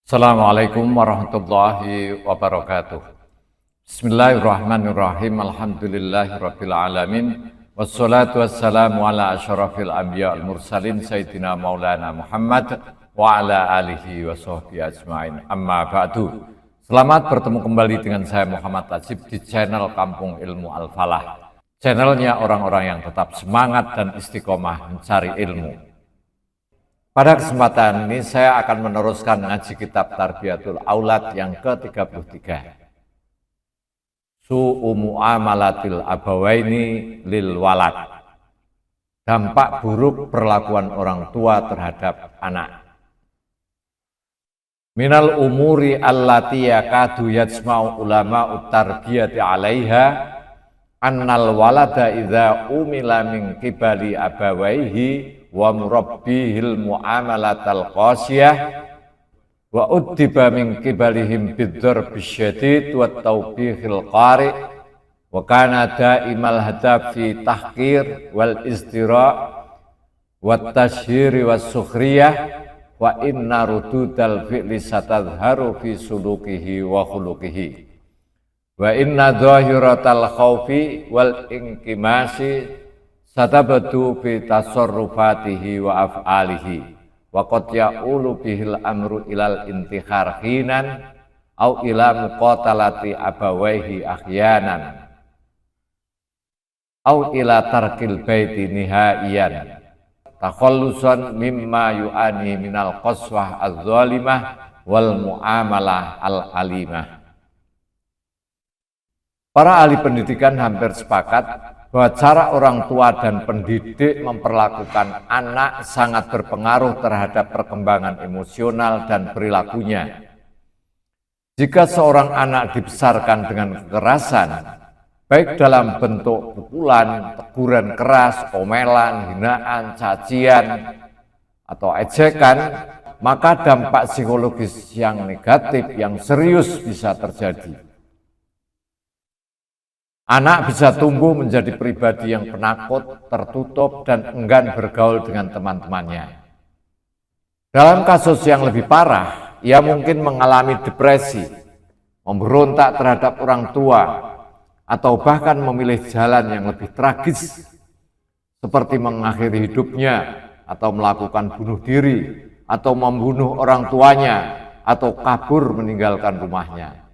Assalamualaikum warahmatullahi wabarakatuh. Bismillahirrahmanirrahim. Alhamdulillahirabbil alamin. Wassalatu wassalamu ala asyrafil anbiya wal mursalin sayyidina maulana Muhammad wa ala alihi wa sahbihi ajmain. Amma ba'du. Selamat bertemu kembali dengan saya Muhammad Najib di channel Kampung Ilmu Al-Falah. Channelnya orang-orang yang tetap semangat dan istiqomah mencari ilmu. Pada kesempatan ini saya akan meneruskan ngaji kitab Tarbiyatul Aulad yang ke-33. Su'u mu'amalatil abawaini lil walad. Dampak buruk perlakuan orang tua terhadap anak. Minal umuri allati yakadu yajma'u ulama'ut tarbiyati 'alaiha annal walada idza umila min qibali abawaihi wa murabbihil muamalatal qasiyah wa uddiba min qibalihim bidzarbi syadid wa tawbihil qari wa kana daimal hadaf fi tahqir wal istira' wa tashhiri was sukhriyah wa inna rududal fi'li satadharu fi sulukihi wa khuluqihi wa inna dhahiratal khawfi wal inkimasi satabatu fi tasarrufatihi wa af'alihi wa qad ya'ulu bihil amru ilal intikhar khinan au ila muqatalati abawaihi ahyanan au ila tarkil baiti nihaiyan takhallusan mimma yu'ani minal qaswah az-zalimah wal muamalah al-alimah. Para ahli pendidikan hampir sepakat bahwa cara orang tua dan pendidik memperlakukan anak sangat berpengaruh terhadap perkembangan emosional dan perilakunya. Jika seorang anak dibesarkan dengan kekerasan, baik dalam bentuk pukulan, teguran keras, omelan, hinaan, cacian, atau ejekan, maka dampak psikologis yang negatif, yang serius bisa terjadi. Anak bisa tumbuh menjadi pribadi yang penakut, tertutup, dan enggan bergaul dengan teman-temannya. Dalam kasus yang lebih parah, ia mungkin mengalami depresi, memberontak terhadap orang tua, atau bahkan memilih jalan yang lebih tragis, seperti mengakhiri hidupnya, atau melakukan bunuh diri, atau membunuh orang tuanya, atau kabur meninggalkan rumahnya.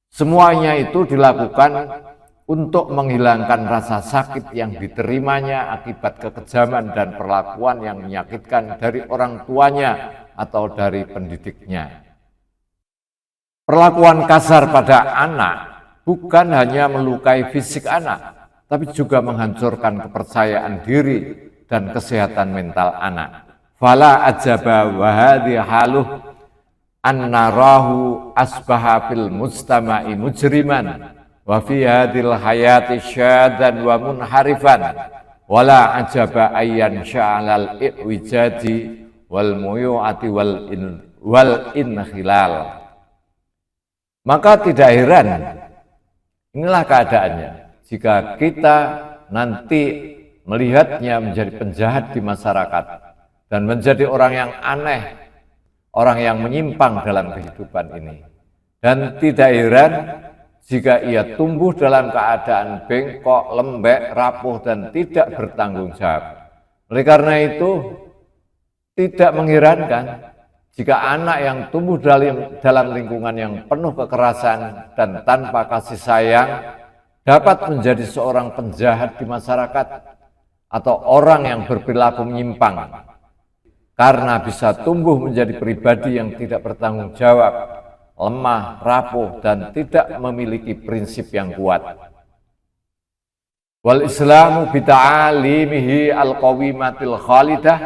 Semuanya itu dilakukan untuk menghilangkan rasa sakit yang diterimanya akibat kekejaman dan perlakuan yang menyakitkan dari orang tuanya atau dari pendidiknya. Perlakuan kasar pada anak bukan hanya melukai fisik anak, tapi juga menghancurkan kepercayaan diri dan kesehatan mental anak. Fala ajaba wa hadhi haluh an narahu asbaha fil mujtama'i mujriman wa fi hadhil hayati syadan wa munharifan wala ajaba ayyan sya'alal i'wijadi wal muyu'ati wal inkhilal. Maka tidak heran, inilah keadaannya jika kita nanti melihatnya menjadi penjahat di masyarakat dan menjadi orang yang aneh, orang yang menyimpang dalam kehidupan ini. Dan tidak heran jika ia tumbuh dalam keadaan bengkok, lembek, rapuh, dan tidak bertanggung jawab. Oleh karena itu, tidak mengherankan jika anak yang tumbuh dalam lingkungan yang penuh kekerasan dan tanpa kasih sayang dapat menjadi seorang penjahat di masyarakat atau orang yang berperilaku menyimpang, karena bisa tumbuh menjadi pribadi yang tidak bertanggung jawab, lemah, rapuh, dan tidak memiliki prinsip yang kuat. Wal Islamu bita'alimihi al-qawimatil khalidah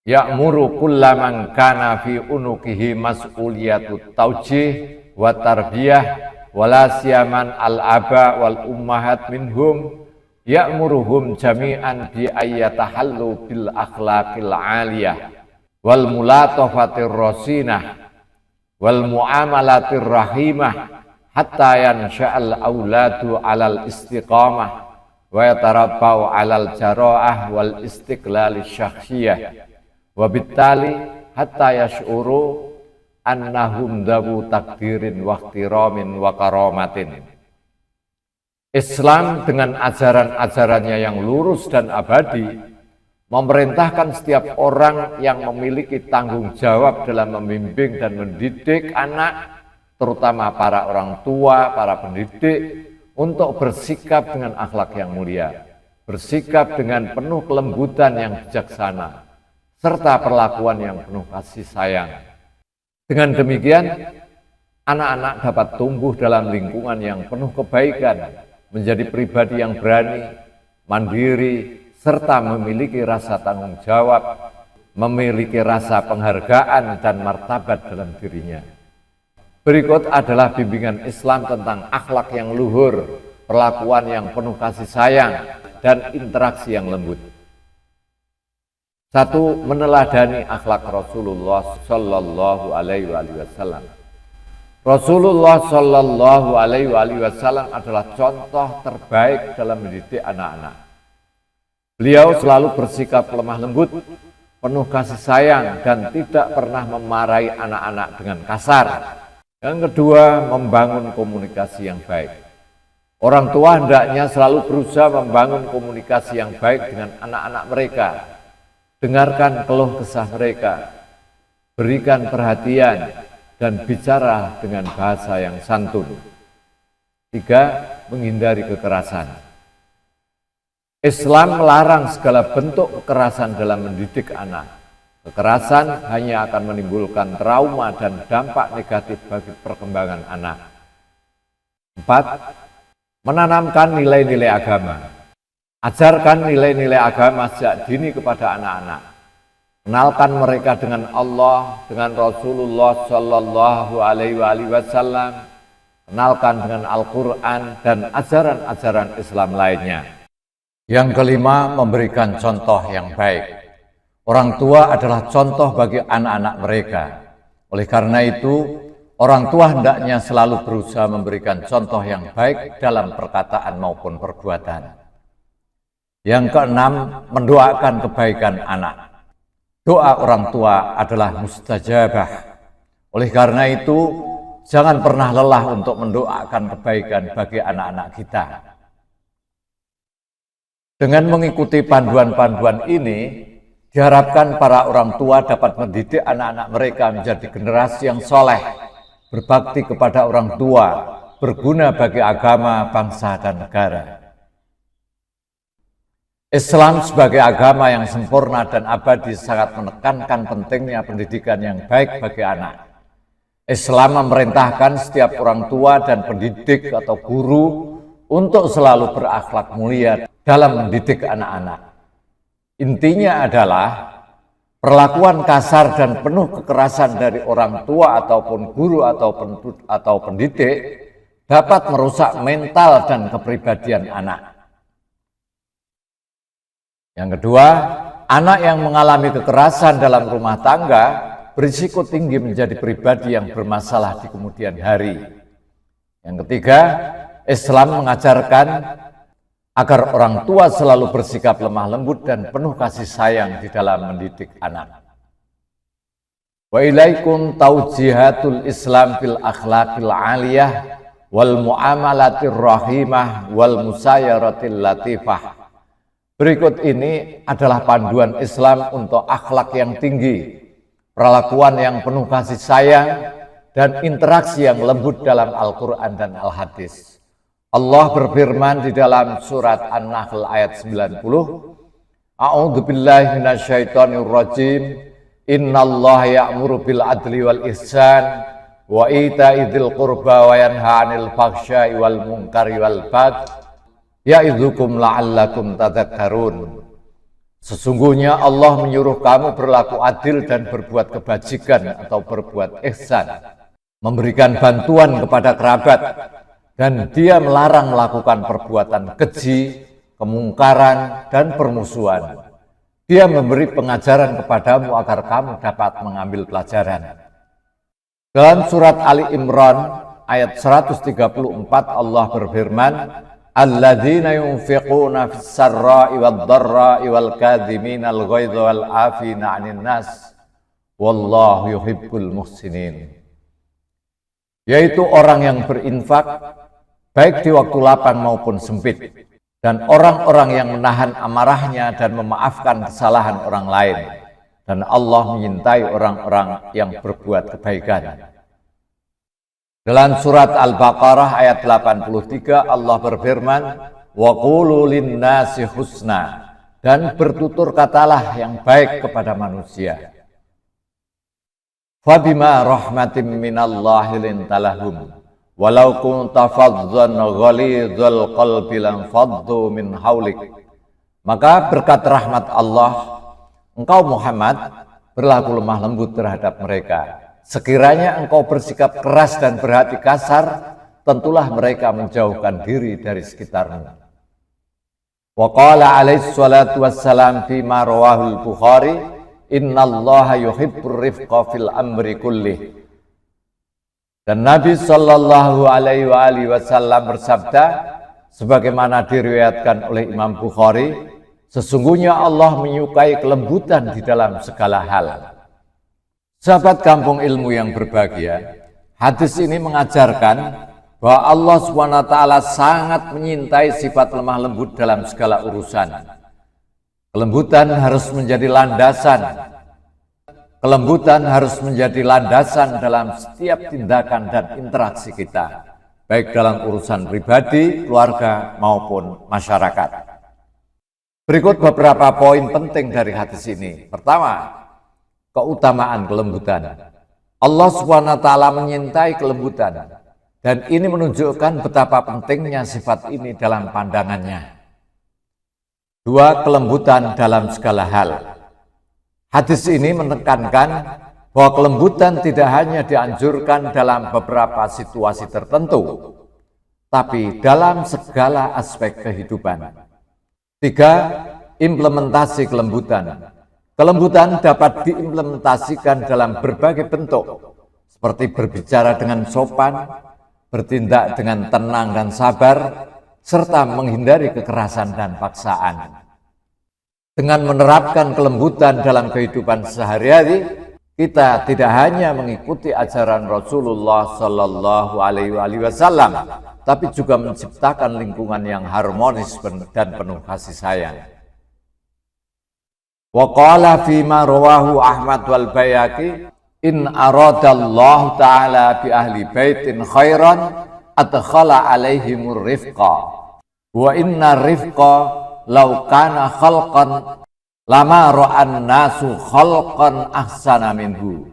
ya'muru kullaman kana fi unukihi mas'uliyatut tawjih wa tarbiyah wala siyaman al-aba wal ummahat minhum ya'muruhum jami'an bi ayyatahallu bil akhlaqil aliyah wal mulatafatir rasinah wal muamalatir rahimah hatta yansha'al auladu alal istiqamah wa yatarabbau alal jara'ah wal istiqlal syakhsiyah wa bittali hatta yash'uru annahum dawu takdirin wa ihtiramin wa karamatin. Islam dengan ajaran-ajarannya yang lurus dan abadi memerintahkan setiap orang yang memiliki tanggung jawab dalam membimbing dan mendidik anak, terutama para orang tua, para pendidik, untuk bersikap dengan akhlak yang mulia, bersikap dengan penuh kelembutan yang bijaksana, serta perlakuan yang penuh kasih sayang. Dengan demikian, anak-anak dapat tumbuh dalam lingkungan yang penuh kebaikan, menjadi pribadi yang berani, mandiri, serta memiliki rasa tanggung jawab, memiliki rasa penghargaan dan martabat dalam dirinya. Berikut adalah bimbingan Islam tentang akhlak yang luhur, perlakuan yang penuh kasih sayang, dan interaksi yang lembut. 1. Meneladani akhlak Rasulullah Sallallahu Alaihi Wasallam. Rasulullah Sallallahu Alaihi Wasallam adalah contoh terbaik dalam mendidik anak-anak. Beliau selalu bersikap lemah lembut, penuh kasih sayang, dan tidak pernah memarahi anak-anak dengan kasar. Yang kedua, membangun komunikasi yang baik. Orang tua hendaknya selalu berusaha membangun komunikasi yang baik dengan anak-anak mereka. Dengarkan keluh kesah mereka, berikan perhatian, dan bicara dengan bahasa yang santun. 3. Menghindari kekerasan. Islam melarang segala bentuk kekerasan dalam mendidik anak. Kekerasan hanya akan menimbulkan trauma dan dampak negatif bagi perkembangan anak. 4. Menanamkan nilai-nilai agama. Ajarkan nilai-nilai agama sejak dini kepada anak-anak. Kenalkan mereka dengan Allah, dengan Rasulullah Sallallahu Alaihi Wasallam. Kenalkan dengan Al-Quran dan ajaran-ajaran Islam lainnya. Yang kelima, memberikan contoh yang baik. Orang tua adalah contoh bagi anak-anak mereka. Oleh karena itu, orang tua hendaknya selalu berusaha memberikan contoh yang baik dalam perkataan maupun perbuatan. Yang keenam, mendoakan kebaikan anak. Doa orang tua adalah mustajabah. Oleh karena itu, jangan pernah lelah untuk mendoakan kebaikan bagi anak-anak kita. Dengan mengikuti panduan-panduan ini, diharapkan para orang tua dapat mendidik anak-anak mereka menjadi generasi yang soleh, berbakti kepada orang tua, berguna bagi agama, bangsa, dan negara. Islam sebagai agama yang sempurna dan abadi sangat menekankan pentingnya pendidikan yang baik bagi anak. Islam memerintahkan setiap orang tua dan pendidik atau guru untuk selalu berakhlak mulia dalam mendidik anak-anak. Intinya adalah perlakuan kasar dan penuh kekerasan dari orang tua ataupun guru atau pendidik dapat merusak mental dan kepribadian anak. Yang kedua, anak yang mengalami kekerasan dalam rumah tangga berisiko tinggi menjadi pribadi yang bermasalah di kemudian hari. Yang ketiga, Islam mengajarkan agar orang tua selalu bersikap lemah lembut dan penuh kasih sayang di dalam mendidik anak. Wa ilaikum taujihatul Islam fil akhlaqil aliyah wal muamalatir rahimah wal musayaratil latifah. Berikut ini adalah panduan Islam untuk akhlak yang tinggi, perlakuan yang penuh kasih sayang, dan interaksi yang lembut dalam Al-Quran dan Al-Hadis. Allah berfirman di dalam surat An-Nahl ayat 90, A'udzu billahi minasyaitonir rajim. Innallaha ya'muru bil adli wal ihsan wa ita'i dzil qurba wa yanha 'anil fahsya'i wal munkari wal baghi ya'idzukum la'allakum tadhakkarun. Sesungguhnya Allah menyuruh kamu berlaku adil dan berbuat kebajikan atau berbuat ihsan, memberikan bantuan kepada kerabat, dan Dia melarang melakukan perbuatan keji, kemungkaran, dan permusuhan. Dia memberi pengajaran kepadamu agar kamu dapat mengambil pelajaran. Dalam surat Ali Imran ayat 134 Allah berfirman, Alladzina yunfiquna fis sarra'i wad dharra'i wal kadhiminal ghaidha wal 'afina 'anil nas wallahu yuhibbul muhsinin. Yaitu orang yang berinfak baik di waktu lapang maupun sempit, dan orang-orang yang menahan amarahnya dan memaafkan kesalahan orang lain, dan Allah menyintai orang-orang yang berbuat kebaikan. Dalam surat Al-Baqarah ayat 83 Allah berfirman, wa qulu linnasi husna, dan bertutur katalah yang baik kepada manusia. Fabima rahmatim minallahi lintalahum walau kunta fadzzan ghalidhal qalbi lam faddu min haulik. Maka berkat rahmat Allah, engkau Muhammad berlaku lemah lembut terhadap mereka. Sekiranya engkau bersikap keras dan berhati kasar, tentulah mereka menjauhkan diri dari sekitarmu. Wa qala alaihi salatu wassalam fima rawahul Bukhari, innallaha yuhibbur rifqa fil amri kullih. Dan Nabi sallallahu alaihi wasallam bersabda, sebagaimana diriwayatkan oleh Imam Bukhari, sesungguhnya Allah menyukai kelembutan di dalam segala hal. Sahabat kampung ilmu yang berbahagia, hadis ini mengajarkan bahwa Allah SWT sangat menyintai sifat lemah lembut dalam segala urusan. Kelembutan harus menjadi landasan. Kelembutan harus menjadi landasan dalam setiap tindakan dan interaksi kita, baik dalam urusan pribadi, keluarga, maupun masyarakat. Berikut beberapa poin penting dari hadis ini. Pertama, keutamaan kelembutan. Allah SWT menyintai kelembutan, dan ini menunjukkan betapa pentingnya sifat ini dalam pandangannya. Dua, kelembutan dalam segala hal. Hadis ini menekankan bahwa kelembutan tidak hanya dianjurkan dalam beberapa situasi tertentu, tapi dalam segala aspek kehidupan. Tiga, implementasi kelembutan. Kelembutan dapat diimplementasikan dalam berbagai bentuk, seperti berbicara dengan sopan, bertindak dengan tenang dan sabar, serta menghindari kekerasan dan paksaan. Dengan menerapkan kelembutan dalam kehidupan sehari-hari, kita tidak hanya mengikuti ajaran Rasulullah Sallallahu Alaihi Wasallam, tapi juga menciptakan lingkungan yang harmonis dan penuh kasih sayang. Wa qala fima rawahu Ahmad wal Bayhaqi, in aradallahu ta'ala bi ahli baitin khairan adkhala alaihimur rifqa wa inna rifqa law kana khalqan lama ra'an nasu khalqan ahsana minhu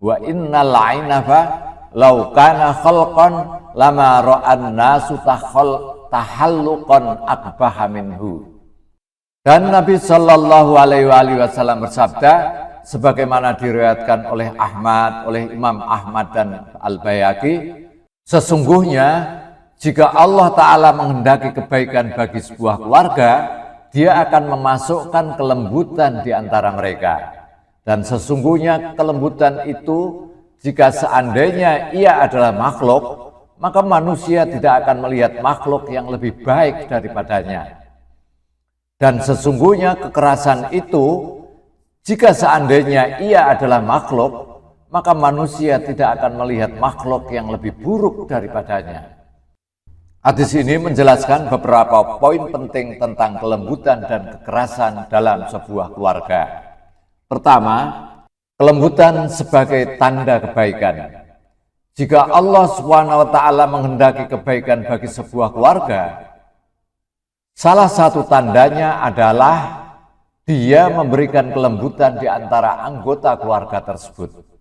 wa innal ainafa law kana khalqan lama ra'an nasu tahalluqan akbaha minhu. Dan Nabi Shallallahu Alaihi Wasallam bersabda, sebagaimana diriwayatkan oleh Ahmad, oleh Imam Ahmad dan Al-Bayhaqi, sesungguhnya jika Allah Ta'ala menghendaki kebaikan bagi sebuah keluarga, Dia akan memasukkan kelembutan di antara mereka. Dan sesungguhnya kelembutan itu, jika seandainya ia adalah makhluk, maka manusia tidak akan melihat makhluk yang lebih baik daripadanya. Dan sesungguhnya kekerasan itu, jika seandainya ia adalah makhluk, maka manusia tidak akan melihat makhluk yang lebih buruk daripadanya. Hadis ini menjelaskan beberapa poin penting tentang kelembutan dan kekerasan dalam sebuah keluarga. Pertama, kelembutan sebagai tanda kebaikan. Jika Allah SWT menghendaki kebaikan bagi sebuah keluarga, salah satu tandanya adalah Dia memberikan kelembutan di antara anggota keluarga tersebut.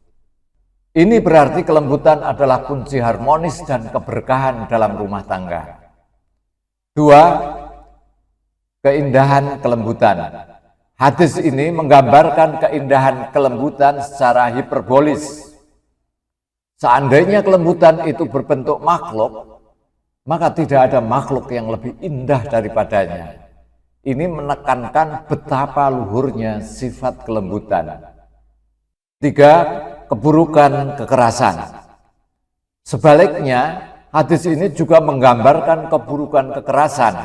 Ini berarti kelembutan adalah kunci harmonis dan keberkahan dalam rumah tangga. Dua, keindahan kelembutan. Hadis ini menggambarkan keindahan kelembutan secara hiperbolis. Seandainya kelembutan itu berbentuk makhluk, maka tidak ada makhluk yang lebih indah daripadanya. Ini menekankan betapa luhurnya sifat kelembutan. Tiga, keburukan kekerasan. Sebaliknya, hadis ini juga menggambarkan keburukan kekerasan.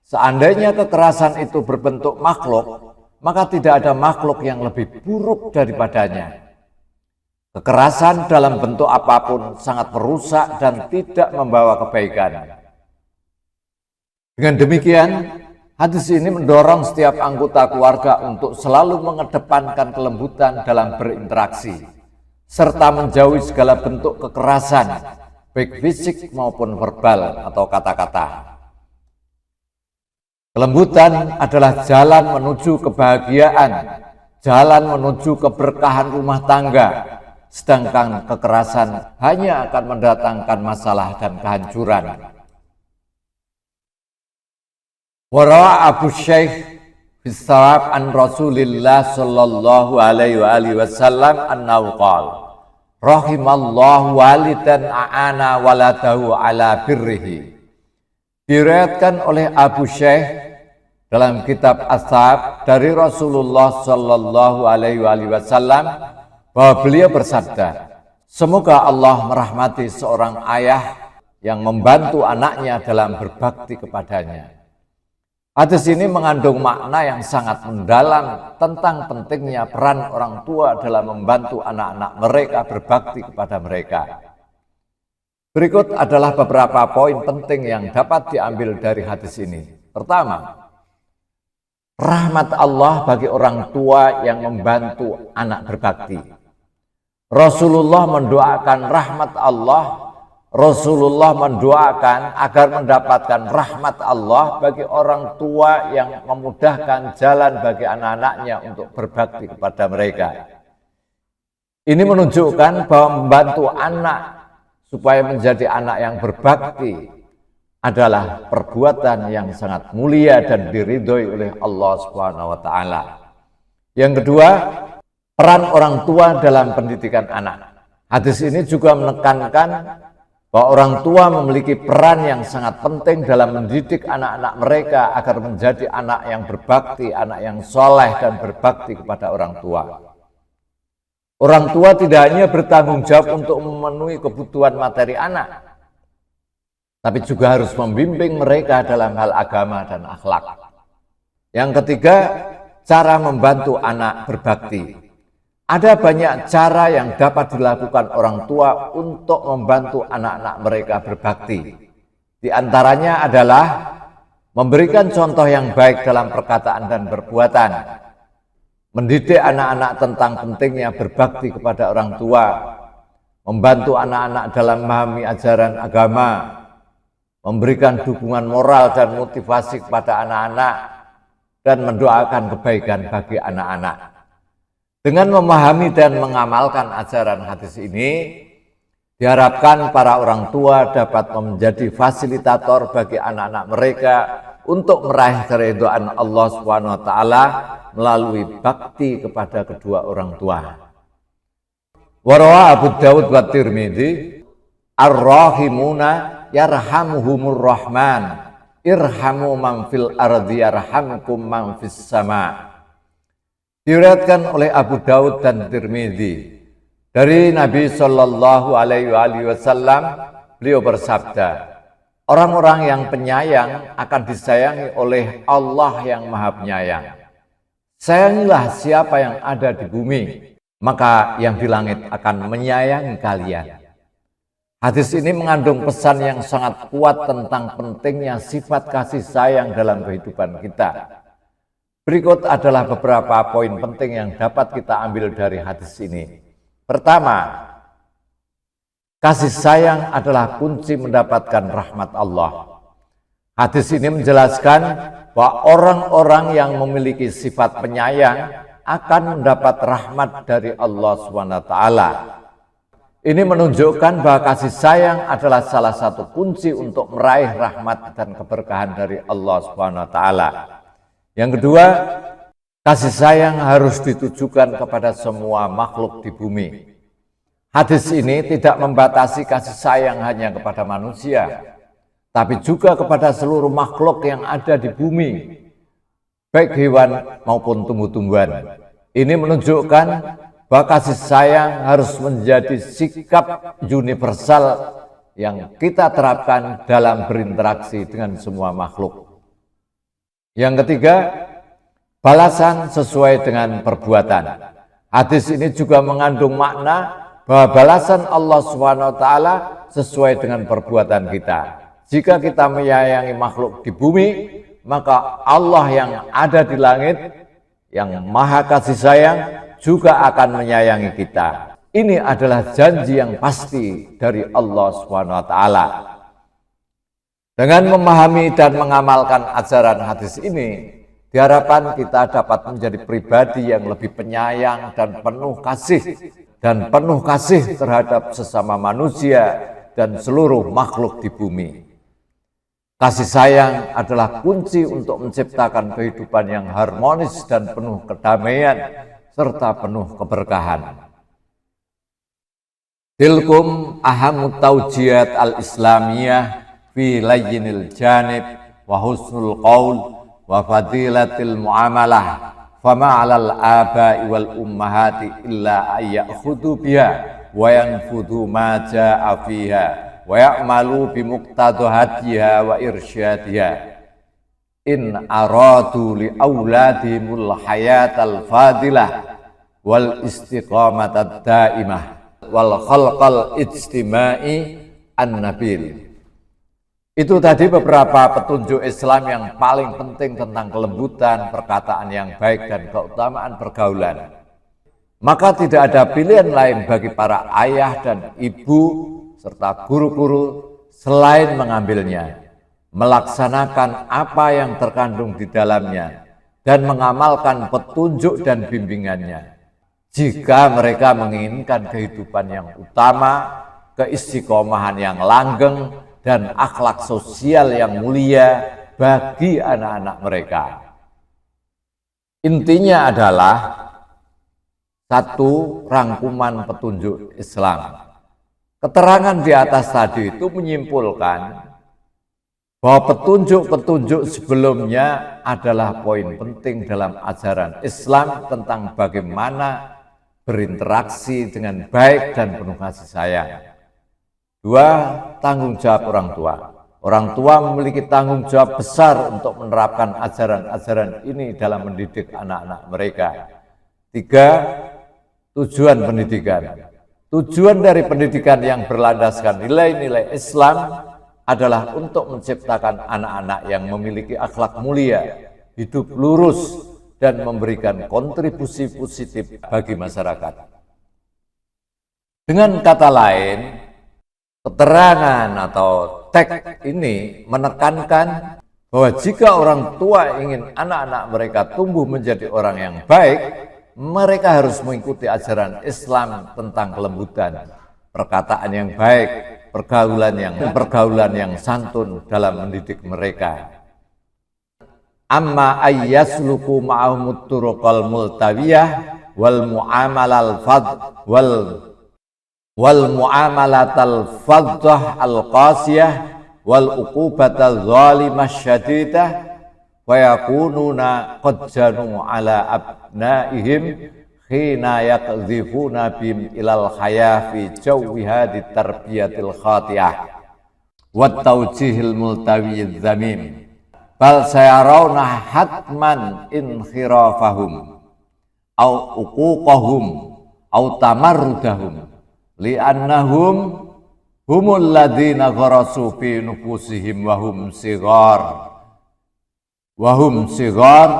Seandainya kekerasan itu berbentuk makhluk, maka tidak ada makhluk yang lebih buruk daripadanya. Kekerasan dalam bentuk apapun sangat merusak dan tidak membawa kebaikan. Dengan demikian, hadis ini mendorong setiap anggota keluarga untuk selalu mengedepankan kelembutan dalam berinteraksi, serta menjauhi segala bentuk kekerasan, baik fisik maupun verbal atau kata-kata. Kelembutan adalah jalan menuju kebahagiaan, jalan menuju keberkahan rumah tangga, sedangkan kekerasan hanya akan mendatangkan masalah dan kehancuran. Warawa Abu Syekh Fisawab an Rasulillah sallallahu alaihi wasallam annahu qala rahimallahu walidan a'ana waladahu ala birrihi. Diriwayatkan oleh Abu Syekh dalam kitab Ashab dari Rasulullah sallallahu alaihi wasallam bahwa beliau bersabda, semoga Allah merahmati seorang ayah yang membantu anaknya dalam berbakti kepadanya. Hadis ini mengandung makna yang sangat mendalam tentang pentingnya peran orang tua dalam membantu anak-anak mereka berbakti kepada mereka. Berikut adalah beberapa poin penting yang dapat diambil dari hadis ini. Pertama, rahmat Allah bagi orang tua yang membantu anak berbakti. Rasulullah mendoakan rahmat Allah. Rasulullah mendoakan agar mendapatkan rahmat Allah bagi orang tua yang memudahkan jalan bagi anak-anaknya untuk berbakti kepada mereka. Ini menunjukkan bahwa membantu anak supaya menjadi anak yang berbakti adalah perbuatan yang sangat mulia dan diridhoi oleh Allah Subhanahu wa taala. Yang kedua, peran orang tua dalam pendidikan anak. Hadis ini juga menekankan bahwa orang tua memiliki peran yang sangat penting dalam mendidik anak-anak mereka agar menjadi anak yang berbakti, anak yang soleh dan berbakti kepada orang tua. Orang tua tidak hanya bertanggung jawab untuk memenuhi kebutuhan materi anak, tapi juga harus membimbing mereka dalam hal agama dan akhlak. Yang ketiga, cara membantu anak berbakti. Ada banyak cara yang dapat dilakukan orang tua untuk membantu anak-anak mereka berbakti. Di antaranya adalah memberikan contoh yang baik dalam perkataan dan perbuatan, mendidik anak-anak tentang pentingnya berbakti kepada orang tua, membantu anak-anak dalam memahami ajaran agama, memberikan dukungan moral dan motivasi kepada anak-anak, dan mendoakan kebaikan bagi anak-anak. Dengan memahami dan mengamalkan ajaran hadis ini, diharapkan para orang tua dapat menjadi fasilitator bagi anak-anak mereka untuk meraih keridhaan Allah Subhanahu wa taala melalui bakti kepada kedua orang tua. Warawa Abu Dawud wa Tirmidzi, ar-rahimuna yarhamuhumur rahman, irhamu man fil ardi yarhamkum man fis sama. Diriwayatkan oleh Abu Dawud dan Tirmidzi dari Nabi Shallallahu Alaihi Wasallam, beliau bersabda, orang-orang yang penyayang akan disayangi oleh Allah yang Maha Penyayang. Sayangilah siapa yang ada di bumi, maka yang di langit akan menyayangi kalian. Hadis ini mengandung pesan yang sangat kuat tentang pentingnya sifat kasih sayang dalam kehidupan kita. Berikut adalah beberapa poin penting yang dapat kita ambil dari hadis ini. Pertama, kasih sayang adalah kunci mendapatkan rahmat Allah. Hadis ini menjelaskan bahwa orang-orang yang memiliki sifat penyayang akan mendapat rahmat dari Allah SWT. Ini menunjukkan bahwa kasih sayang adalah salah satu kunci untuk meraih rahmat dan keberkahan dari Allah SWT. Yang kedua, kasih sayang harus ditujukan kepada semua makhluk di bumi. Hadis ini tidak membatasi kasih sayang hanya kepada manusia, tapi juga kepada seluruh makhluk yang ada di bumi, baik hewan maupun tumbuh-tumbuhan. Ini menunjukkan bahwa kasih sayang harus menjadi sikap universal yang kita terapkan dalam berinteraksi dengan semua makhluk. Yang ketiga, balasan sesuai dengan perbuatan. Hadis ini juga mengandung makna bahwa balasan Allah Subhanahu wa taala sesuai dengan perbuatan kita. Jika kita menyayangi makhluk di bumi, maka Allah yang ada di langit, yang maha kasih sayang, juga akan menyayangi kita. Ini adalah janji yang pasti dari Allah Subhanahu wa taala. Dengan memahami dan mengamalkan ajaran hadis ini, diharapkan kita dapat menjadi pribadi yang lebih penyayang dan penuh kasih terhadap sesama manusia dan seluruh makhluk di bumi. Kasih sayang adalah kunci untuk menciptakan kehidupan yang harmonis dan penuh kedamaian serta penuh keberkahan. Tilkum ahamut taujihat al-islamiyah fi layyinil janib wa husnul qaul wa fadilatil muamalah fama 'alal aba'i wal ummahati illa ayyakhudhu biha wa yanfudhu ma jaa'a fiha wa ya'malu bi muqtadahatiha wa irsyadiha in aradu li auladihimul hayatal fadilah wal istiqamatad daimah wal khalqal ijtimai an-nabil. Itu tadi beberapa petunjuk Islam yang paling penting tentang kelembutan, perkataan yang baik, dan keutamaan pergaulan. Maka tidak ada pilihan lain bagi para ayah dan ibu serta guru-guru selain mengambilnya, melaksanakan apa yang terkandung di dalamnya, dan mengamalkan petunjuk dan bimbingannya. Jika mereka menginginkan kehidupan yang utama, keistiqomahan yang langgeng, dan akhlak sosial yang mulia bagi anak-anak mereka. Intinya adalah satu rangkuman petunjuk Islam. Keterangan di atas tadi itu menyimpulkan bahwa petunjuk-petunjuk sebelumnya adalah poin penting dalam ajaran Islam tentang bagaimana berinteraksi dengan baik dan penuh kasih sayang. Dua, tanggung jawab orang tua. Orang tua memiliki tanggung jawab besar untuk menerapkan ajaran-ajaran ini dalam mendidik anak-anak mereka. Tiga, tujuan pendidikan. Tujuan dari pendidikan yang berlandaskan nilai-nilai Islam adalah untuk menciptakan anak-anak yang memiliki akhlak mulia, hidup lurus, dan memberikan kontribusi positif bagi masyarakat. Dengan kata lain, keterangan atau teks ini menekankan bahwa jika orang tua ingin anak-anak mereka tumbuh menjadi orang yang baik, mereka harus mengikuti ajaran Islam tentang kelembutan, perkataan yang baik, pergaulan yang santun dalam mendidik mereka. Amma ayyasluku ma'ahumut turuqal multawiyah wal mu'amalal fadh wal mu'amalatal fadhah al qasiyah wal uqubatal zalimah syadidah wa yakununa qad janu ala abnaihim khina yakdhifuna bim ilal khaya fi jawi hadi tarbiyatil khatiyah wat tawjihil multawiyidz zamim bal sayarawna hatman inkhirafahum au uquqahum au tamarrudahum li'annahum humul ladina gharasu fi nufusihim wahum sigar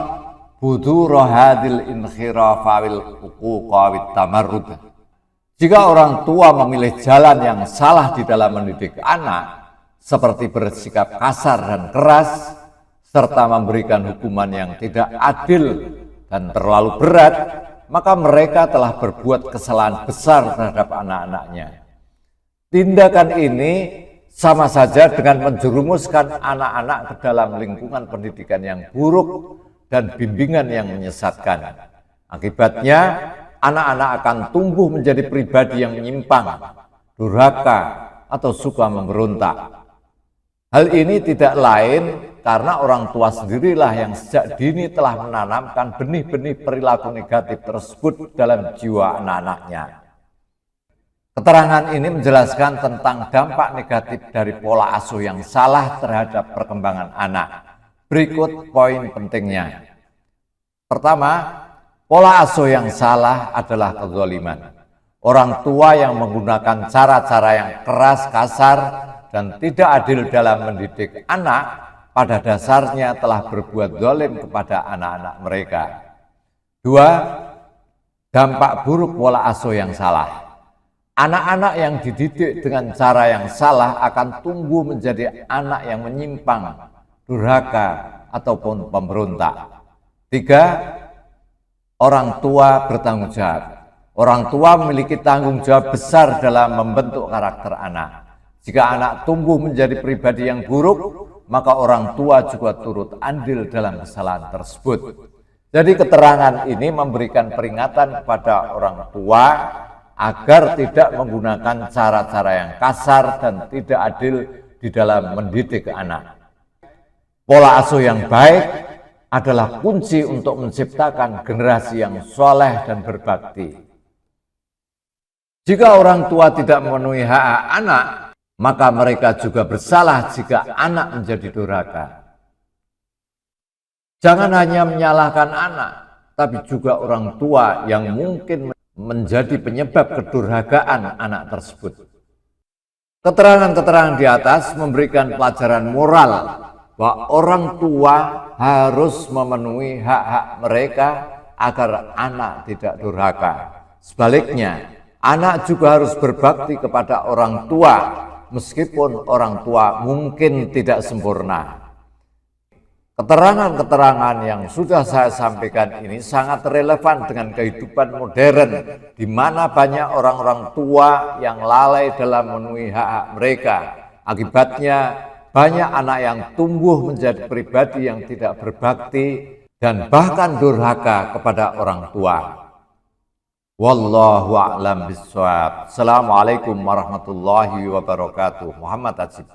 budura hadil inkhirafa wal uquqa wat tamarrud. Jika orang tua memilih jalan yang salah di dalam mendidik anak, seperti bersikap kasar dan keras, serta memberikan hukuman yang tidak adil dan terlalu berat, maka mereka telah berbuat kesalahan besar terhadap anak-anaknya. Tindakan ini sama saja dengan menjerumuskan anak-anak ke dalam lingkungan pendidikan yang buruk dan bimbingan yang menyesatkan. Akibatnya, anak-anak akan tumbuh menjadi pribadi yang menyimpang, durhaka, atau suka memberontak. Hal ini tidak lain karena orang tua sendirilah yang sejak dini telah menanamkan benih-benih perilaku negatif tersebut dalam jiwa anak-anaknya. Keterangan ini menjelaskan tentang dampak negatif dari pola asuh yang salah terhadap perkembangan anak. Berikut poin pentingnya. Pertama, pola asuh yang salah adalah kezaliman. Orang tua yang menggunakan cara-cara yang keras, kasar, dan tidak adil dalam mendidik anak, pada dasarnya telah berbuat zalim kepada anak-anak mereka. 2. Dampak buruk pola asuh yang salah. Anak-anak yang dididik dengan cara yang salah akan tumbuh menjadi anak yang menyimpang, durhaka, ataupun pemberontak. 3. Orang tua bertanggung jawab. Orang tua memiliki tanggung jawab besar dalam membentuk karakter anak. Jika anak tumbuh menjadi pribadi yang buruk, maka orang tua juga turut andil dalam kesalahan tersebut. Jadi keterangan ini memberikan peringatan kepada orang tua agar tidak menggunakan cara-cara yang kasar dan tidak adil di dalam mendidik anak. Pola asuh yang baik adalah kunci untuk menciptakan generasi yang soleh dan berbakti. Jika orang tua tidak memenuhi hak anak, maka mereka juga bersalah jika anak menjadi durhaka. Jangan hanya menyalahkan anak, tapi juga orang tua yang mungkin menjadi penyebab kedurhakaan anak tersebut. Keterangan-keterangan di atas memberikan pelajaran moral bahwa orang tua harus memenuhi hak-hak mereka agar anak tidak durhaka. Sebaliknya, anak juga harus berbakti kepada orang tua meskipun orang tua mungkin tidak sempurna. Keterangan-keterangan yang sudah saya sampaikan ini sangat relevan dengan kehidupan modern, di mana banyak orang-orang tua yang lalai dalam memenuhi hak-hak mereka. Akibatnya, banyak anak yang tumbuh menjadi pribadi yang tidak berbakti dan bahkan durhaka kepada orang tua. Wallahu a'lam bishawab. Assalamualaikum warahmatullahi wabarakatuh. Muhammad Ajib.